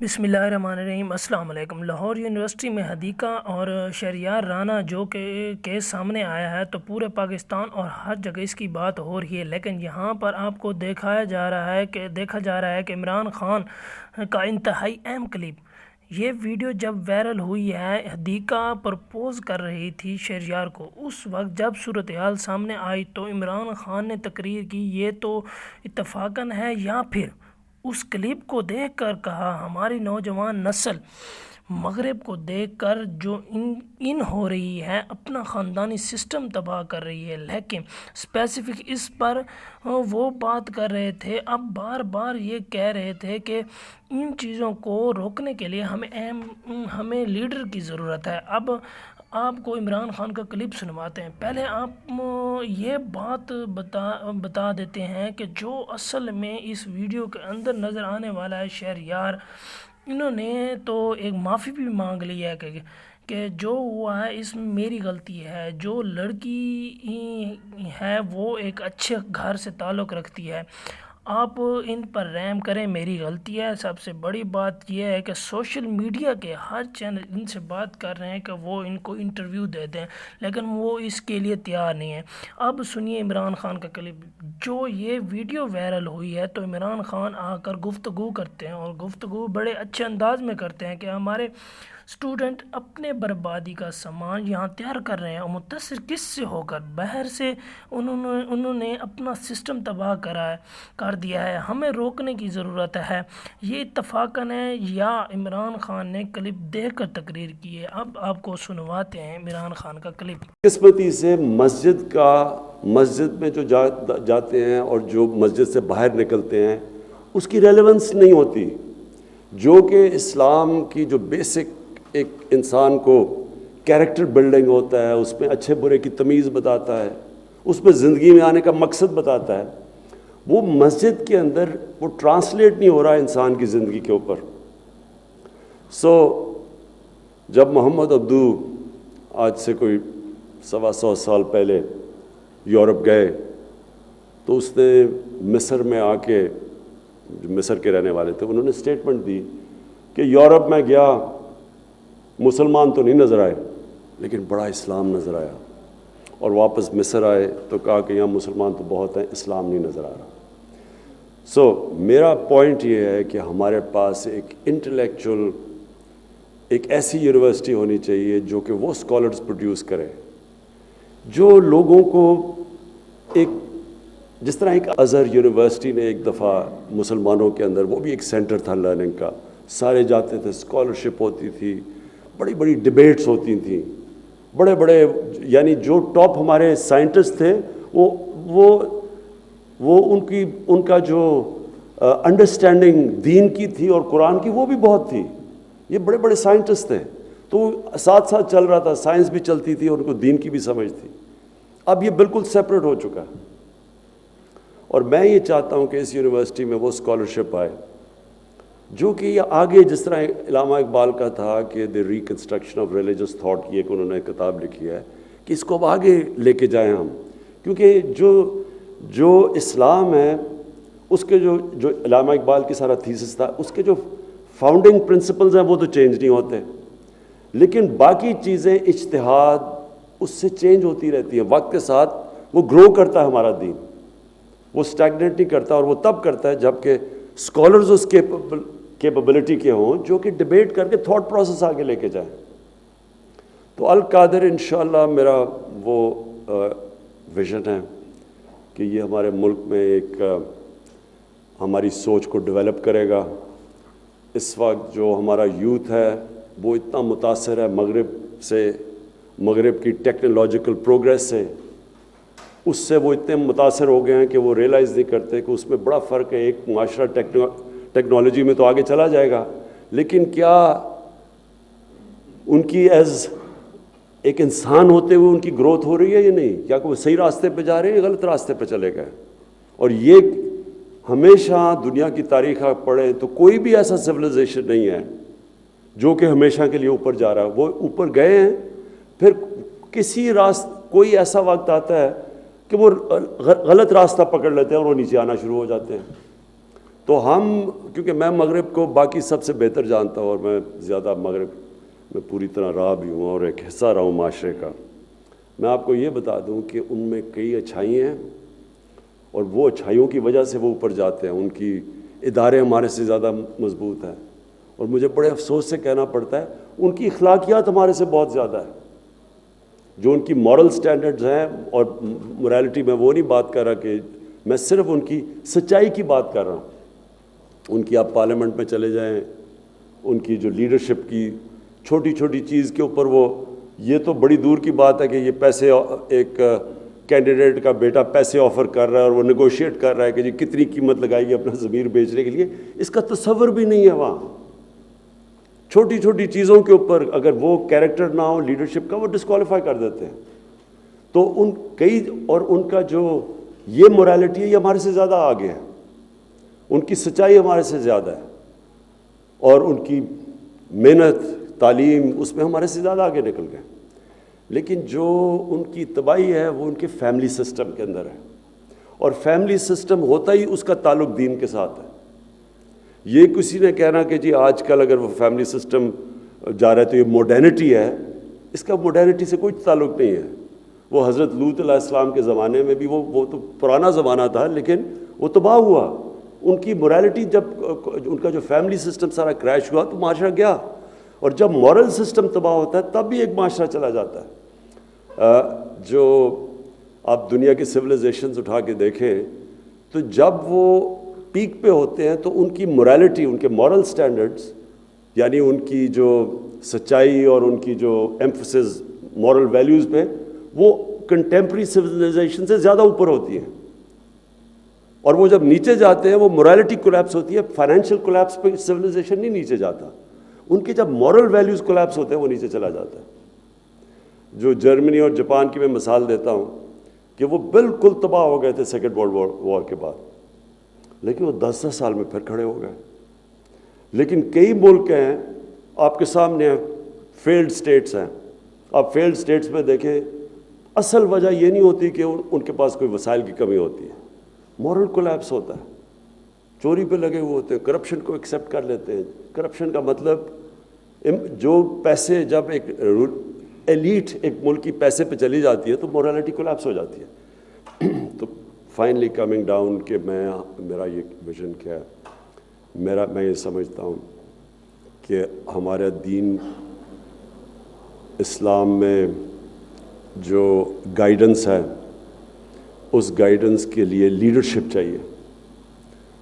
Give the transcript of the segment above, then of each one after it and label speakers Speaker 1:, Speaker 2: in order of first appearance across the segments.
Speaker 1: بسم اللہ الرحمن الرحیم۔ السلام علیکم۔ لاہور یونیورسٹی میں حدیقہ اور شہریار رانا جو کہ کیس سامنے آیا ہے تو پورے پاکستان اور ہر جگہ اس کی بات ہو رہی ہے، لیکن یہاں پر آپ کو دیکھا جا رہا ہے کہ عمران خان کا انتہائی اہم کلپ، یہ ویڈیو جب وائرل ہوئی ہے، حدیقہ پرپوز کر رہی تھی شہریار کو، اس وقت جب صورتحال سامنے آئی تو عمران خان نے تقریر کی۔ یہ تو اتفاقاً ہے یا پھر اس کلپ کو دیکھ کر کہا ہماری نوجوان نسل مغرب کو دیکھ کر جو ان ہو رہی ہے، اپنا خاندانی سسٹم تباہ کر رہی ہے، لیکن اسپیسیفک اس پر وہ بات کر رہے تھے، اب بار بار یہ کہہ رہے تھے کہ ان چیزوں کو روکنے کے لیے ہمیں لیڈر کی ضرورت ہے۔ اب آپ کو عمران خان کا کلپ سنواتے ہیں، پہلے آپ یہ بات بتا دیتے ہیں کہ جو اصل میں اس ویڈیو کے اندر نظر آنے والا ہے شہریار، انہوں نے تو ایک معافی بھی مانگ لی ہے کہ جو ہوا ہے اس میں میری غلطی ہے، جو لڑکی ہے وہ ایک اچھے گھر سے تعلق رکھتی ہے، آپ ان پر رحم کریں، میری غلطی ہے۔ سب سے بڑی بات یہ ہے کہ سوشل میڈیا کے ہر چینل ان سے بات کر رہے ہیں کہ وہ ان کو انٹرویو دے دیں، لیکن وہ اس کے لیے تیار نہیں ہیں۔ اب سنیے عمران خان کا کلپ۔ جو یہ ویڈیو وائرل ہوئی ہے تو عمران خان آ کر گفتگو کرتے ہیں، اور گفتگو بڑے اچھے انداز میں کرتے ہیں کہ ہمارے اسٹوڈنٹ اپنے بربادی کا سامان یہاں تیار کر رہے ہیں، اور متاثر کس سے ہو کر؟ باہر سے انہوں نے اپنا سسٹم تباہ کر دیا ہے، ہمیں روکنے کی ضرورت ہے۔ یہ اتفاقاً ہے یا عمران خان نے کلپ دیکھ کر تقریر کی ہے؟ اب آپ کو سنواتے ہیں عمران خان کا کلپ۔
Speaker 2: قسمتی سے مسجد میں جو جاتے ہیں اور جو مسجد سے باہر نکلتے ہیں اس کی ریلیونس نہیں ہوتی، جو کہ اسلام کی جو بیسک ایک انسان کو کیریکٹر بلڈنگ ہوتا ہے، اس میں اچھے برے کی تمیز بتاتا ہے، اس میں زندگی میں آنے کا مقصد بتاتا ہے، وہ مسجد کے اندر وہ ٹرانسلیٹ نہیں ہو رہا انسان کی زندگی کے اوپر۔ جب محمد عبدو آج سے کوئی 125 سال پہلے یورپ گئے تو اس نے مصر میں آ کے، جو مصر کے رہنے والے تھے، انہوں نے سٹیٹمنٹ دی کہ یورپ میں گیا، مسلمان تو نہیں نظر آئے لیکن بڑا اسلام نظر آیا، اور واپس مصر آئے تو کہا کہ یہاں مسلمان تو بہت ہیں، اسلام نہیں نظر آ رہا۔ میرا پوائنٹ یہ ہے کہ ہمارے پاس ایک انٹلیکچول، ایک ایسی یونیورسٹی ہونی چاہیے جو کہ وہ اسکالرز پروڈیوس کرے جو لوگوں کو جس طرح ایک ازہر یونیورسٹی نے ایک دفعہ مسلمانوں کے اندر، وہ بھی ایک سینٹر تھا لرننگ کا، سارے جاتے تھے، اسکالرشپ ہوتی تھی، بڑی بڑی ڈیبیٹس ہوتی تھیں، بڑے بڑے یعنی جو ٹاپ ہمارے سائنٹسٹ تھے وہ ان کا جو انڈرسٹینڈنگ دین کی تھی اور قرآن کی وہ بھی بہت تھی، یہ بڑے بڑے سائنٹسٹ تھے، تو ساتھ ساتھ چل رہا تھا، سائنس بھی چلتی تھی اور ان کو دین کی بھی سمجھ تھی۔ اب یہ بالکل سیپریٹ ہو چکا ہے، اور میں یہ چاہتا ہوں کہ اس یونیورسٹی میں وہ اسکالرشپ آئے جو کہ یہ آگے، جس طرح علامہ اقبال کا تھا کہ دی ریکنسٹرکشن آف ریلیجس تھاٹ کی ایک انہوں نے کتاب لکھی ہے، کہ اس کو اب آگے لے کے جائیں ہم، کیونکہ جو اسلام ہے اس کے جو علامہ اقبال کی سارا تھیسس تھا، اس کے جو فاؤنڈنگ پرنسپلز ہیں وہ تو چینج نہیں ہوتے، لیکن باقی چیزیں اجتہاد اس سے چینج ہوتی رہتی ہیں، وقت کے ساتھ وہ گرو کرتا ہے ہمارا دین، وہ سٹیگنیٹ نہیں کرتا، اور وہ تب کرتا ہے جب کہ اسکالرز اس کیپبلٹی کے ہوں جو کہ ڈیبیٹ کر کے تھاٹ پروسیس آگے لے کے جائیں۔ تو القادر انشاءاللہ میرا وہ ویژن ہے کہ یہ ہمارے ملک میں ایک ہماری سوچ کو ڈیولپ کرے گا۔ اس وقت جو ہمارا یوتھ ہے وہ اتنا متاثر ہے مغرب کی ٹیکنالوجیکل پروگریس سے، اس سے وہ اتنے متاثر ہو گئے ہیں کہ وہ ریئلائز نہیں کرتے کہ اس میں بڑا فرق ہے۔ ایک معاشرہ ٹیکنالوجی میں تو آگے چلا جائے گا، لیکن کیا ان کی ایز ایک انسان ہوتے ہوئے ان کی گروتھ ہو رہی ہے یا نہیں؟ کیا وہ صحیح راستے پہ جا رہے ہیں یا غلط راستے پہ چلے گئے؟ اور یہ ہمیشہ دنیا کی تاریخ آپ پڑھیں تو کوئی بھی ایسا سویلائزیشن نہیں ہے جو کہ ہمیشہ کے لیے اوپر جا رہا ہے، وہ اوپر گئے ہیں، پھر کوئی ایسا وقت آتا ہے کہ وہ غلط راستہ پکڑ لیتے ہیں اور وہ نیچے آنا شروع ہو جاتے ہیں۔ تو ہم کیونکہ میں مغرب کو باقی سب سے بہتر جانتا ہوں اور میں زیادہ مغرب میں پوری طرح رہا بھی ہوں اور ایک حصہ رہا ہوں معاشرے کا، میں آپ کو یہ بتا دوں کہ ان میں کئی اچھائی ہیں اور وہ اچھائیوں کی وجہ سے وہ اوپر جاتے ہیں، ان کی ادارے ہمارے سے زیادہ مضبوط ہیں، اور مجھے بڑے افسوس سے کہنا پڑتا ہے ان کی اخلاقیات ہمارے سے بہت زیادہ ہے، جو ان کی مورل سٹینڈرڈز ہیں، اور مورالٹی میں وہ نہیں بات کر رہا کہ میں صرف ان کی سچائی کی بات کر رہا ہوں۔ ان کی آپ پارلیمنٹ میں چلے جائیں، ان کی جو لیڈرشپ کی چھوٹی چھوٹی چیز کے اوپر وہ، یہ تو بڑی دور کی بات ہے کہ یہ پیسے، ایک کینڈیڈیٹ کا بیٹا پیسے آفر کر رہا ہے اور وہ نیگوشیٹ کر رہا ہے کہ جی کتنی قیمت لگائے گی اپنا ضمیر بیچنے کے لیے، اس کا تصور بھی نہیں ہے وہاں۔ چھوٹی چھوٹی چیزوں کے اوپر اگر وہ کیریکٹر نہ ہو لیڈرشپ کا، وہ ڈسکوالیفائی کر دیتے ہیں۔ تو ان کئی، اور ان کا جو یہ مورالٹی ہے یہ ہمارے سے زیادہ آگے ہے، ان کی سچائی ہمارے سے زیادہ ہے، اور ان کی محنت تعلیم اس میں ہمارے سے زیادہ آگے نکل گئے۔ لیکن جو ان کی تباہی ہے وہ ان کے فیملی سسٹم کے اندر ہے، اور فیملی سسٹم ہوتا ہی اس کا تعلق دین کے ساتھ ہے۔ یہ کسی نے کہنا کہ جی آج کل اگر وہ فیملی سسٹم جا رہا ہے تو یہ ماڈرنٹی ہے، اس کا ماڈرنٹی سے کوئی تعلق نہیں ہے۔ وہ حضرت لوط علیہ السلام کے زمانے میں بھی وہ تو پرانا زمانہ تھا، لیکن وہ تباہ ہوا۔ ان کی مورالٹی، جب ان کا جو فیملی سسٹم سارا کریش ہوا تو معاشرہ گیا، اور جب مورل سسٹم تباہ ہوتا ہے تب بھی ایک معاشرہ چلا جاتا ہے۔ جو آپ دنیا کی سویلائزیشنز اٹھا کے دیکھیں تو جب وہ پیک پہ ہوتے ہیں تو ان کی مورالٹی، ان کے مورل سٹینڈرڈز، یعنی ان کی جو سچائی اور ان کی جو ایمفسس مورل ویلیوز پہ، وہ کنٹمپری سویلائزیشن سے زیادہ اوپر ہوتی ہیں، اور وہ جب نیچے جاتے ہیں وہ مورالٹی کولیپس ہوتی ہے۔ فائنینشیل کولیپس پہ سویلائزیشن نہیں نیچے جاتا، ان کے جب مورل ویلیوز کولیپس ہوتے ہیں وہ نیچے چلا جاتا ہے۔ جو جرمنی اور جاپان کی میں مثال دیتا ہوں کہ وہ بالکل تباہ ہو گئے تھے سیکنڈ ورلڈ وار کے بعد، لیکن وہ 10 سال میں پھر کھڑے ہو گئے۔ لیکن کئی ملک ہیں آپ کے سامنے، فیلڈ سٹیٹس ہیں، آپ فیلڈ سٹیٹس میں دیکھیں، اصل وجہ یہ نہیں ہوتی کہ ان کے پاس کوئی وسائل کی کمی ہوتی ہے، مورل کولیپس ہوتا ہے، چوری پہ لگے ہوئے ہوتے ہیں، کرپشن کو ایکسیپٹ کر لیتے ہیں۔ کرپشن کا مطلب جو پیسے، جب ایک ایلیٹ ایک ملک کی پیسے پہ چلی جاتی ہے تو مورالٹی کولیپس ہو جاتی ہے۔ تو فائنلی کمنگ ڈاؤن کہ میرا یہ ویژن کیا ہے، میں یہ سمجھتا ہوں کہ ہمارا دین اسلام میں جو گائیڈنس ہے، اس گائیڈنس کے لیے لیڈرشپ چاہیے،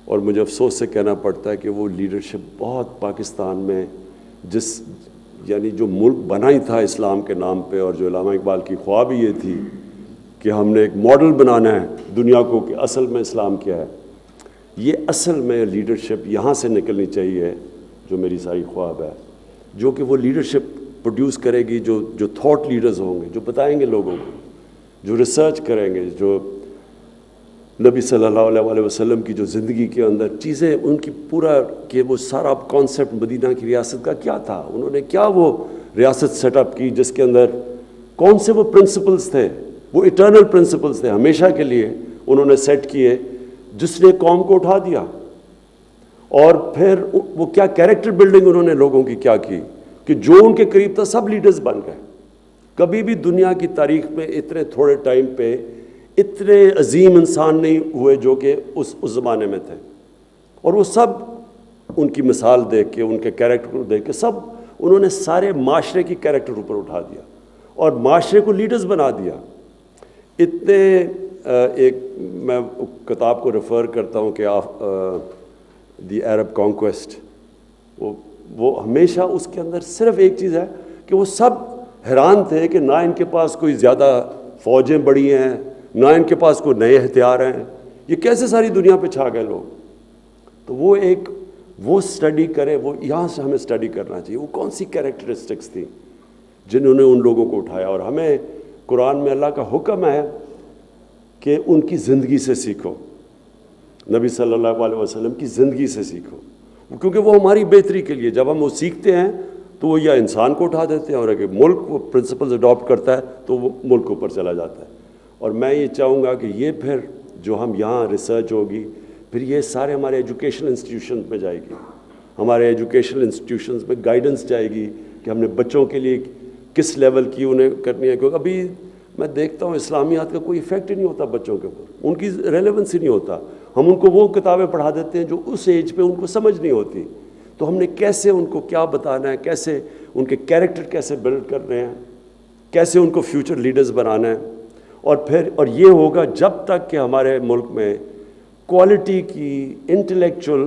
Speaker 2: اور مجھے افسوس سے کہنا پڑتا ہے کہ وہ لیڈرشپ بہت پاکستان میں، یعنی جو ملک بنا ہی تھا اسلام کے نام پہ، اور جو علامہ اقبال کی خواب یہ تھی کہ ہم نے ایک ماڈل بنانا ہے دنیا کو کہ اصل میں اسلام کیا ہے، یہ اصل میں لیڈرشپ یہاں سے نکلنی چاہیے، جو میری ساری خواب ہے، جو کہ وہ لیڈرشپ پروڈیوس کرے گی جو تھاٹ لیڈرز ہوں گے، جو بتائیں گے لوگوں کو، جو ریسرچ کریں گے، جو نبی صلی اللہ علیہ وسلم کی جو زندگی کے اندر چیزیں، ان کی پورا کہ وہ سارا کانسیپٹ مدینہ کی ریاست کا کیا تھا، انہوں نے کیا وہ ریاست سیٹ اپ کی، جس کے اندر کون سے وہ پرنسپلز تھے، وہ ایٹرنل پرنسپلز تھے، ہمیشہ کے لیے انہوں نے سیٹ کیے، جس نے قوم کو اٹھا دیا۔ اور پھر وہ کیا کیریکٹر بلڈنگ انہوں نے لوگوں کی کیا کی کہ جو ان کے قریب تھا سب لیڈرز بن گئے۔ کبھی بھی دنیا کی تاریخ میں اتنے تھوڑے ٹائم پہ اتنے عظیم انسان نہیں ہوئے جو کہ اس زمانے میں تھے، اور وہ سب ان کی مثال دیکھ کے، ان کے کیریکٹر کو دیکھ کے، سب انہوں نے سارے معاشرے کی کیریکٹر اوپر اٹھا دیا اور معاشرے کو لیڈرز بنا دیا۔ اتنے ایک میں کتاب کو ریفر کرتا ہوں کہ دی عرب کانکویسٹ، وہ ہمیشہ اس کے اندر صرف ایک چیز ہے کہ وہ سب حیران تھے کہ نہ ان کے پاس کوئی زیادہ فوجیں بڑی ہیں، نہ ان کے پاس کوئی نئے ہتھیار ہیں، یہ کیسے ساری دنیا پہ چھا گئے لوگ۔ تو وہ اسٹڈی کرے، وہ یہاں سے ہمیں اسٹڈی کرنا چاہیے، وہ کون سی کیریکٹرسٹکس تھیں جنہوں نے ان لوگوں کو اٹھایا۔ اور ہمیں قرآن میں اللہ کا حکم ہے کہ ان کی زندگی سے سیکھو، نبی صلی اللہ علیہ وسلم کی زندگی سے سیکھو، کیونکہ وہ ہماری بہتری کے لیے، جب ہم وہ سیکھتے ہیں تو وہ یا انسان کو اٹھا دیتے ہیں، اور اگر ملک وہ پرنسپلز اڈاپٹ کرتا ہے تو وہ ملک اوپر چلا جاتا ہے۔ اور میں یہ چاہوں گا کہ یہ پھر جو ہم یہاں ریسرچ ہوگی، پھر یہ سارے ہمارے ایجوکیشنل انسٹیٹیوشن میں جائے گی، ہمارے ایجوکیشنل انسٹیٹیوشنز میں گائیڈنس جائے گی کہ ہم نے بچوں کے لیے کس لیول کی انہیں کرنی ہے. کیونکہ ابھی میں دیکھتا ہوں اسلامیات کا کوئی ایفیکٹ ہی نہیں ہوتا بچوں کے اوپر، ان کی ریلیونس ہی نہیں ہوتا. ہم ان کو وہ کتابیں پڑھا دیتے ہیں جو اس ایج پہ ان کو سمجھ نہیں ہوتی. تو ہم نے کیسے ان کو کیا بتانا ہے، کیسے ان کے کیریکٹر کیسے بلڈ کرنے ہیں، کیسے ان کو فیوچر لیڈرز بنانا ہے. اور یہ ہوگا جب تک کہ ہمارے ملک میں کوالٹی کی انٹلیکچوئل